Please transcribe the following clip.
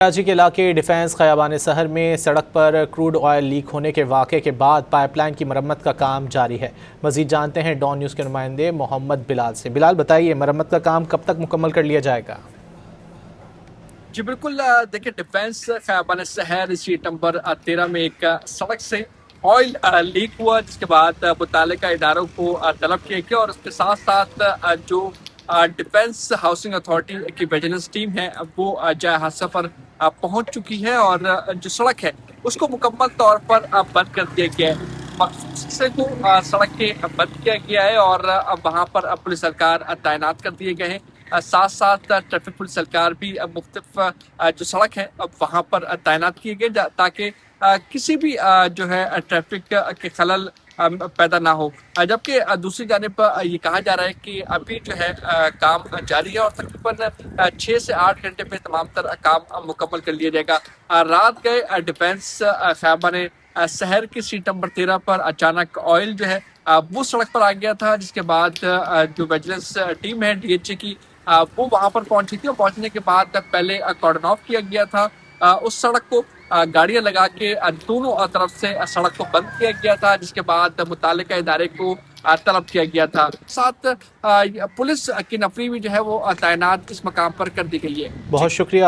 کراچی کے علاقے ڈیفنس خیابان سحر میں سڑک پر کروڈ آئل لیک ہونے کے واقعے کے بعد پائپ لائن کی مرمت کا کام جاری ہے۔ مزید جانتے ہیں ڈان نیوز کے نمائندے محمد بلال سے۔ بلال بتائیے، مرمت کا کام کب تک مکمل کر لیا جائے گا؟ جی بالکل، دیکھیں ڈیفنس خیابان سحر اسٹریٹ نمبر 13 میں ایک سڑک سے آئل لیک ہوا، جس کے بعد متعلقہ اداروں کو طلب کیا گیا اور اس کے ساتھ ساتھ جو ڈیفنس ہاؤسنگ اتھارٹی کی ویجیلنس ٹیم ہے وہ جائے حادثہ پر پہنچ چکی ہے اور جو سڑک ہے اس کو مکمل طور پر بند کر دیا گیا ہے۔ مخصوص حصے کو سڑک کے بند کیا گیا ہے اور وہاں پر پولیس اہلکار تعینات کر دیے گئے ہیں۔ ساتھ ساتھ ٹریفک پولیس اہلکار بھی مختلف جو سڑک ہے وہاں پر تعینات کیے گئے تاکہ کسی بھی جو ہے ٹریفک کے خلل پیدا نہ ہو، جبکہ دوسری جانب یہ کہا جا رہا ہے کہ ابھی جو ہے کام جاری ہے اور تقریباً 6 سے 8 گھنٹے میں تمام تر کام مکمل کر لیا جائے گا۔ رات گئے ڈیفنس خیابان شہر کی سیٹ نمبر 13 پر اچانک آئل جو ہے وہ سڑک پر آ گیا تھا، جس کے بعد جو ویجیلنس ٹیم ہے ڈی ایچ اے کی وہ وہاں پر پہنچی تھی اور پہنچنے کے بعد پہلے کارڈن آف کیا گیا تھا اس سڑک کو، گاڑیاں لگا کے دونوں طرف سے سڑک کو بند کیا گیا تھا، جس کے بعد متعلقہ ادارے کو طلب کیا گیا تھا۔ ساتھ پولیس کی نفری بھی جو ہے وہ تعینات اس مقام پر کر دی گئی ہے۔ بہت شکریہ